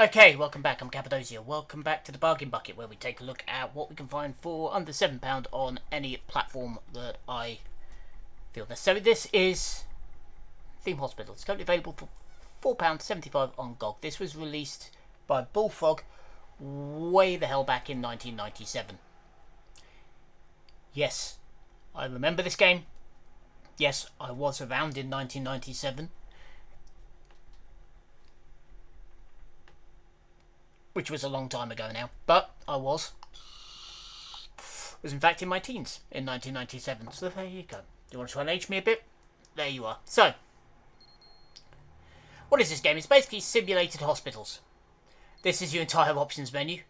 Okay, welcome back. I'm Cappadocia. Welcome back to the Bargain Bucket, where we take a look at what we can find for under £7 on any platform that I feel necessary. This is Theme Hospital. It's currently available for £4.75 on GOG. This was released by Bullfrog way the hell back in 1997. Yes, I remember this game. Yes, I was around in 1997. Which was a long time ago now, but I was in fact in my teens in 1997, so there you go. Do you want to try and age me a bit? There you are. So, what is this game? It's basically simulated hospitals. This is your entire options menu.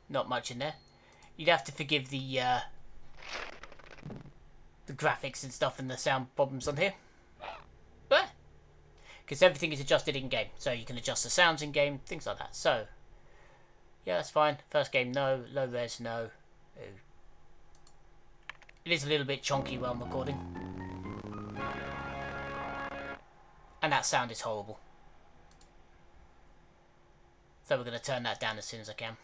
Not much in there. You'd have to forgive the graphics and stuff and the sound problems on here. Because everything is adjusted in-game, so you can adjust the sounds in-game, things like that. So, yeah, that's fine. First game, no. Low res, no. Ooh. It is a little bit chonky while I'm recording. And that sound is horrible. So we're going to turn that down as soon as I can.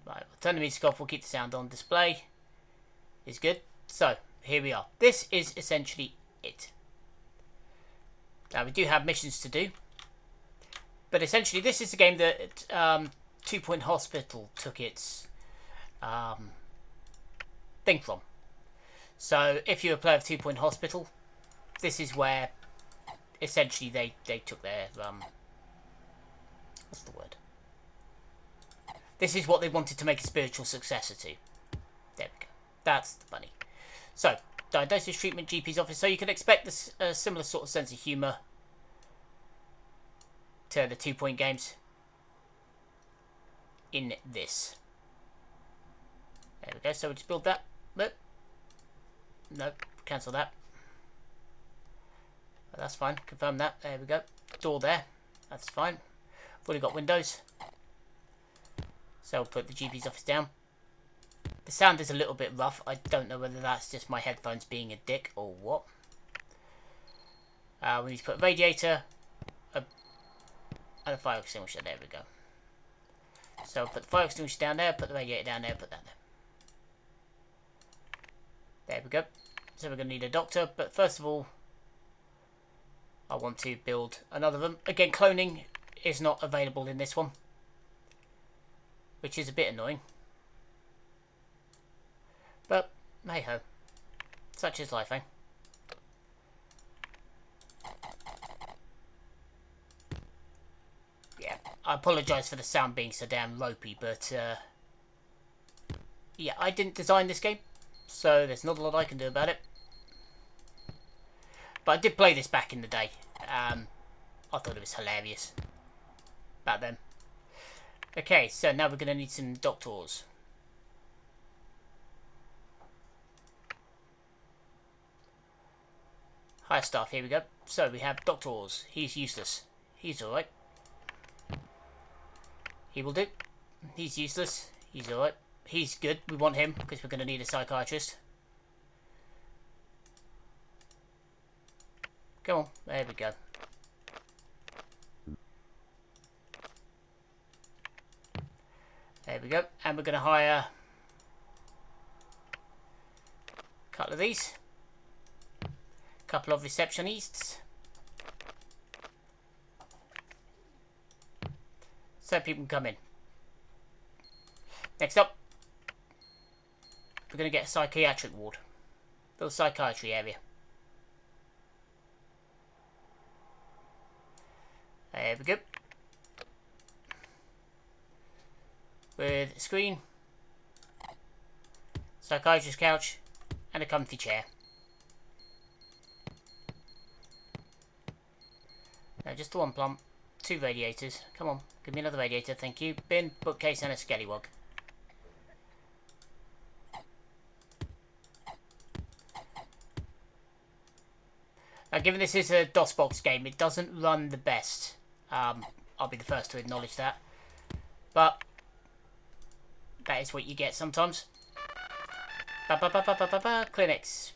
Right, we'll turn the music off. We'll keep the sound on. Display is good. So, here we are. This is essentially it. Now, we do have missions to do. But essentially, this is the game that 2 Point Hospital took its thing from. So, if you're a player of 2 Point Hospital, this is where essentially they took their... what's the word? This is what they wanted to make a spiritual successor to. There we go. That's the bunny. So, diagnosis, treatment, GP's office. So you can expect this similar sort of sense of humour to the 2 Point games in this. There we go. So we'll just build that. Nope. Cancel that. That's fine. Confirm that. There we go. Door there. That's fine. I've already got windows. So we'll put the GP's office down. The sound is a little bit rough. I don't know whether that's just my headphones being a dick or what. We need to put a radiator and a fire extinguisher. There we go. So put the fire extinguisher down there, put the radiator down there, put that there. There we go. So we're going to need a doctor, but first of all, I want to build another room. Again, cloning is not available in this one, which is a bit annoying. But, hey-ho. Such is life, eh? Yeah, I apologise for the sound being so damn ropey, but, yeah, I didn't design this game, so there's not a lot I can do about it. But I did play this back in the day. I thought it was hilarious back then. Okay, so now we're going to need some doctors. Higher staff, here we go. So we have Dr. Oz. He's useless. He's alright. He will do. He's useless. He's alright. He's good. We want him because we're going to need a psychiatrist. Come on. There we go. There we go. And we're going to hire a couple of these. Couple of receptionists. So people can come in. Next up, we're going to get a psychiatric ward. Little psychiatry area. There we go. With a screen, psychiatrist couch, and a comfy chair. No, just the one plump. 2 radiators. Come on, give me another radiator, thank you. Bin, bookcase, and a scallywog. Now, given this is a DOSBox game, it doesn't run the best. I'll be the first to acknowledge that. But that is what you get sometimes. Clinics.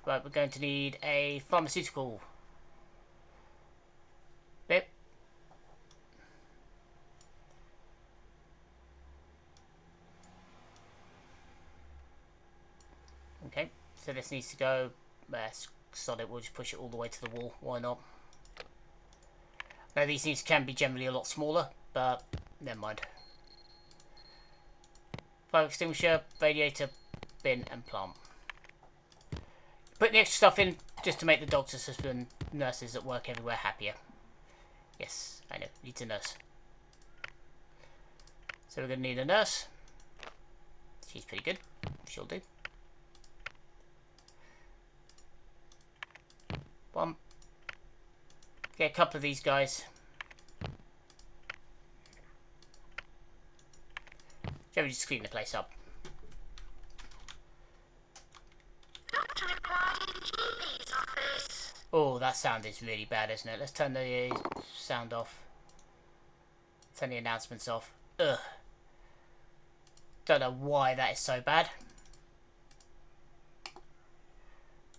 Right, we're going to need a pharmaceutical bit. Okay, so this needs to go. Solid, we'll just push it all the way to the wall. Why not? Now these things can be generally a lot smaller, but never mind. Fire extinguisher, radiator, bin, and plant. Put the extra stuff in just to make the doctors and nurses that work everywhere happier. Yes, I know, needs a nurse. So we're going to need a nurse. She's pretty good. She'll do. One. Get a couple of these guys. Shall we just clean the place up? Oh, that sound is really bad, isn't it? Let's turn the sound off. Turn the announcements off. Ugh. Don't know why that is so bad.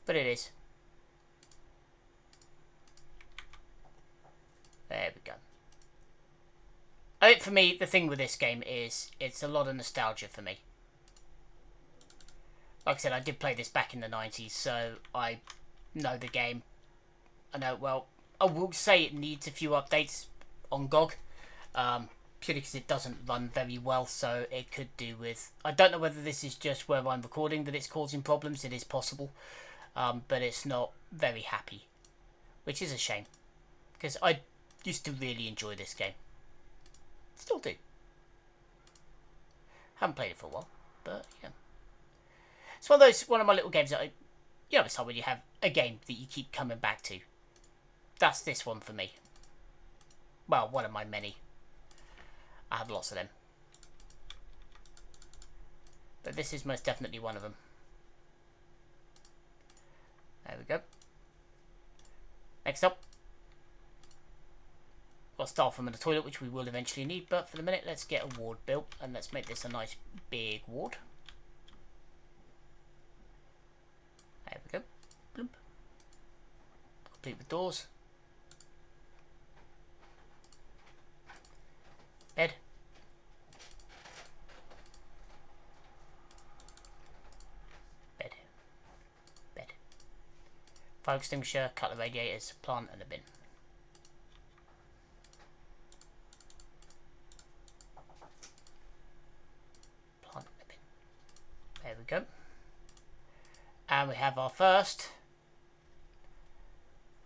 But it is. There we go. I think for me, the thing with this game is it's a lot of nostalgia for me. Like I said, I did play this back in the 90s, so I know the game. I know, well, I will say it needs a few updates on GOG. Purely because it doesn't run very well, so it could do with... I don't know whether this is just where I'm recording that it's causing problems. It is possible. But it's not very happy. Which is a shame. Because I used to really enjoy this game. Still do. Haven't played it for a while, but yeah. It's one of my little games that you know, it's like when you have a game that you keep coming back to. That's this one for me. Well, one of my many. I have lots of them. But this is most definitely one of them. There we go. Next up. Got a staff room and a toilet, which we will eventually need, but for the minute, let's get a ward built, and let's make this a nice big ward. There we go. Bloop. Complete with doors. Bed. Bed. Bed. Fire extinguisher, couple of radiators, plant, and a bin. There we go. And we have our first.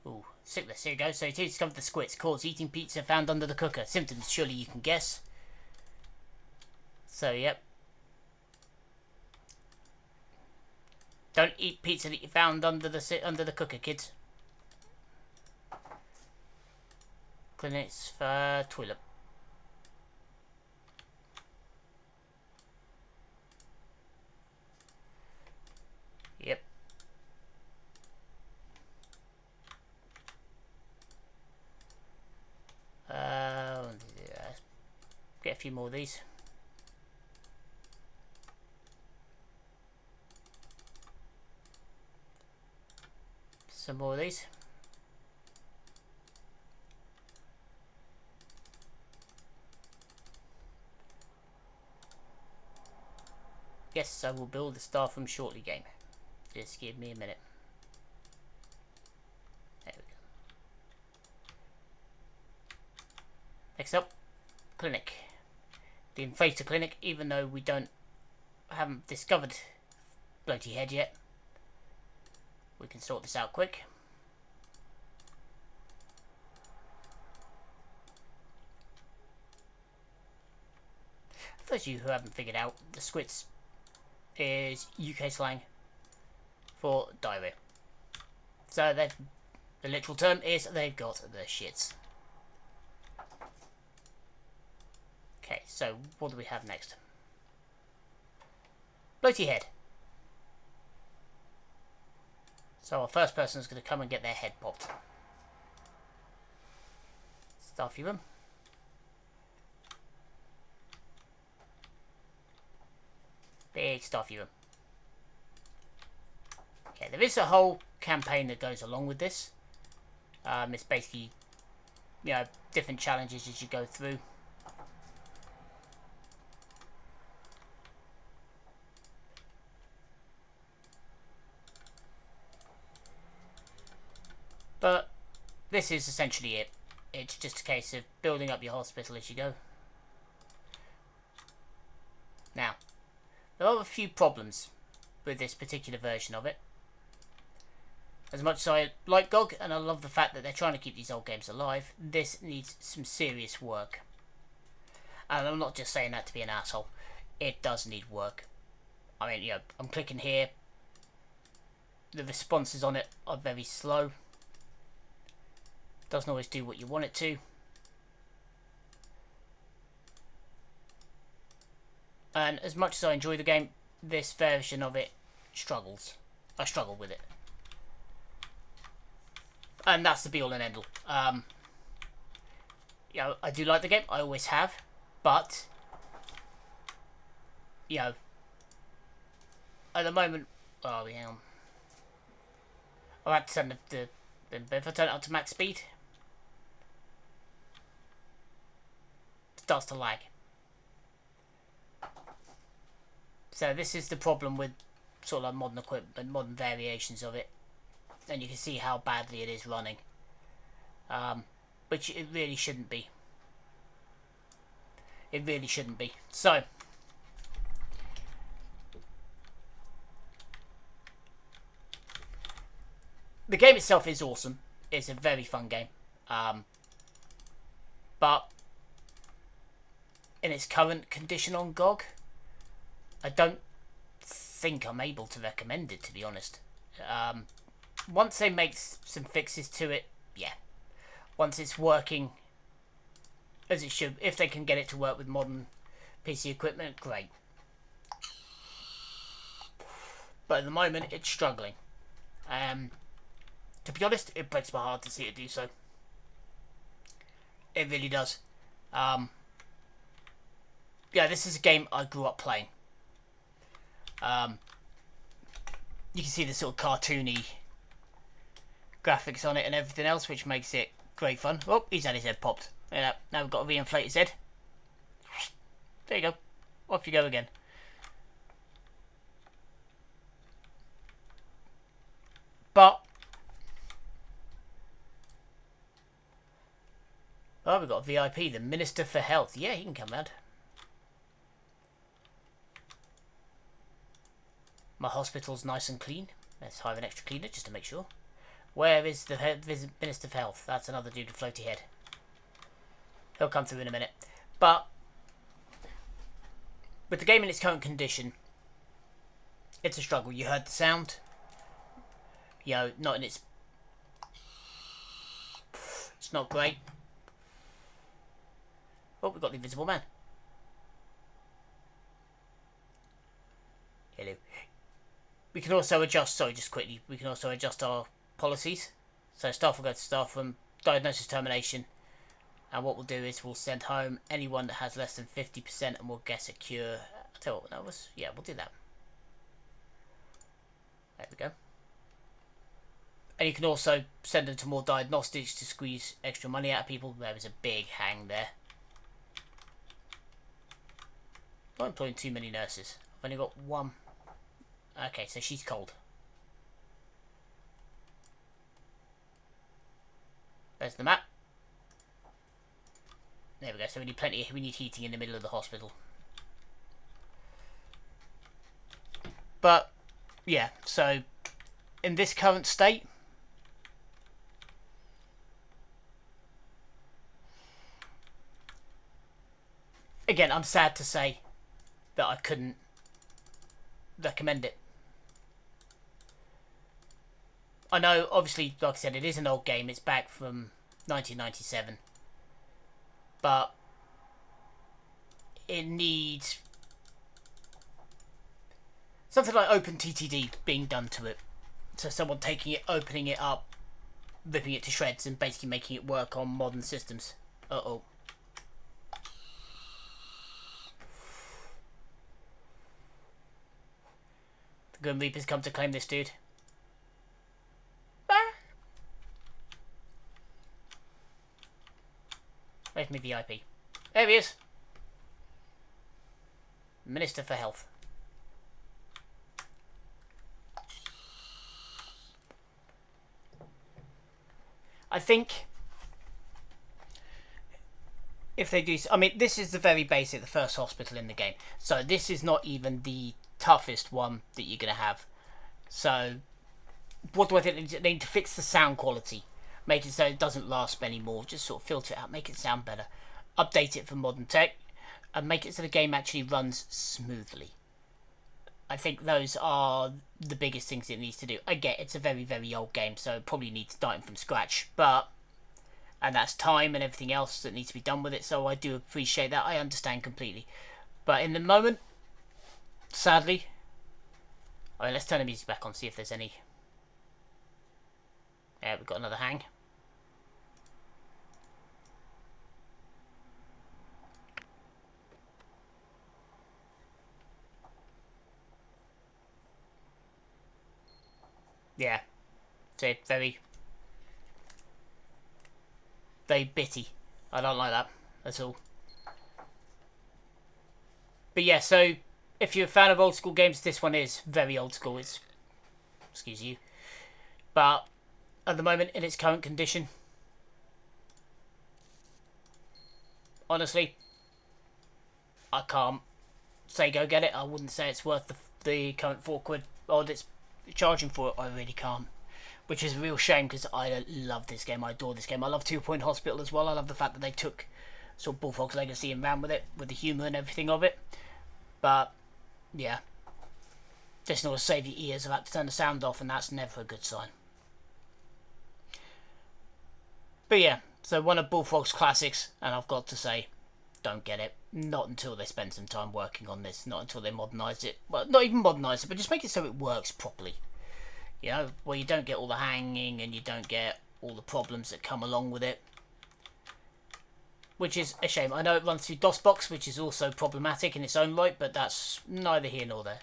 Ooh, sickness. Here we go. So it is discovered the squits cause eating pizza found under the cooker. Symptoms, surely you can guess. So, yep. Don't eat pizza that you found under the cooker, kids. Clinics for toilet. Yep. Get a few more of these. Some more of these. Yes, I will build the staff room shortly, game. Just give me a minute. There we go. Next up, clinic. The inflator clinic, even though we haven't discovered Bloaty Head yet. We can sort this out quick. For those of you who haven't figured out, the squits is UK slang for diarrhea. So the literal term is they've got the shits. Okay, so what do we have next? Bloaty Head. So our first person is going to come and get their head popped. Stuffy room. Big stuffy room. Okay, there is a whole campaign that goes along with this. It's basically, you know, different challenges as you go through. But this is essentially it. It's just a case of building up your hospital as you go. Now, there are a few problems with this particular version of it. As much as I like GOG, and I love the fact that they're trying to keep these old games alive, this needs some serious work. And I'm not just saying that to be an asshole. It does need work. I mean, you know, I'm clicking here. The responses on it are very slow. Doesn't always do what you want it to. And as much as I enjoy the game, this version of it struggles. I struggle with it. And that's the be all and end all. You know, I do like the game, I always have, but you know, at the moment, oh yeah, I had to turn if I turn it up to max speed, it starts to lag. So this is the problem with sort of like modern equipment, modern variations of it, and you can see how badly it is running, which it really shouldn't be. It really shouldn't be. So, the game itself is awesome. It's a very fun game. But in its current condition on GOG, I don't think I'm able to recommend it, to be honest. Once they make some fixes to it, yeah. Once it's working as it should, if they can get it to work with modern PC equipment, great. But at the moment, it's struggling. To be honest, it breaks my heart to see it do so. It really does. Yeah, this is a game I grew up playing. You can see the sort of cartoony graphics on it and everything else, which makes it great fun. Oh, he's had his head popped. Yeah, now we've got to reinflate his head. There you go. Off you go again. But oh, we've got a VIP, the Minister for Health. Yeah, he can come round. My hospital's nice and clean. Let's hire an extra cleaner just to make sure. Where is the Minister for Health? That's another dude with floaty head. He'll come through in a minute. But with the game in its current condition, it's a struggle. You heard the sound. You know, not in its... It's not great. Oh, we've got the Invisible Man. Hello. We can also adjust, sorry, just quickly, we can also adjust our policies. So staff will go to staff from diagnosis termination. And what we'll do is we'll send home anyone that has less than 50% and we'll guess a cure. I'll tell you what that was. Yeah, we'll do that. There we go. And you can also send them to more diagnostics to squeeze extra money out of people. There is a big hang there. Not employing too many nurses. I've only got one. Okay, so she's cold. There's the map. There we go. So we need plenty. We need heating in the middle of the hospital. But yeah, so in this current state, again, I'm sad to say that I couldn't recommend it. I know, obviously, like I said, it is an old game. It's back from 1997. But it needs something like OpenTTD being done to it. So someone taking it, opening it up, ripping it to shreds, and basically making it work on modern systems. Uh-oh. The Grim Reapers come to claim this dude. Make me VIP. There he is. Minister for Health. I think if they do, I mean, this is the very basic, the first hospital in the game. So this is not even the toughest one that you're going to have. So what do I think? They need to fix the sound quality. Make it so it doesn't last anymore. Just sort of filter it out. Make it sound better. Update it for modern tech. And make it so the game actually runs smoothly. I think those are the biggest things it needs to do. I get it's a very, very old game, so it probably needs starting from scratch. And that's time and everything else that needs to be done with it. So I do appreciate that. I understand completely. But in the moment, sadly... Alright, let's turn the music back on, see if there's any... Yeah, we've got another hang. Yeah. So very bitty. I don't like that at all. But yeah, so if you're a fan of old school games, this one is very old school. It's, excuse you, but at the moment in its current condition, honestly, I can't say go get it. I wouldn't say it's worth the current £4 odd it's charging for it. I really can't, which is a real shame because I love this game. I adore this game. I love 2 Point Hospital as well. I love the fact that they took sort of Bullfrog's legacy and ran with it, with the humour and everything of it. But yeah, just in order to save your ears, I've had to turn the sound off, and that's never a good sign. But yeah, so one of Bullfrog's classics, and I've got to say, don't get it. Not until they spend some time working on this. Not until they modernise it. Well, not even modernise it, but just make it so it works properly. You know, where you don't get all the hanging and you don't get all the problems that come along with it. Which is a shame. I know it runs through DOSBox, which is also problematic in its own right, but that's neither here nor there.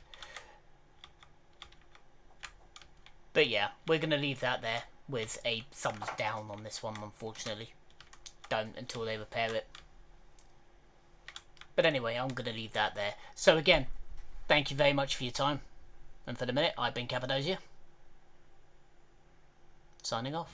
But yeah, we're going to leave that there with a thumbs down on this one, unfortunately. Don't until they repair it. But anyway, I'm going to leave that there. So again, thank you very much for your time. And for the minute, I've been Cappadocia. Signing off.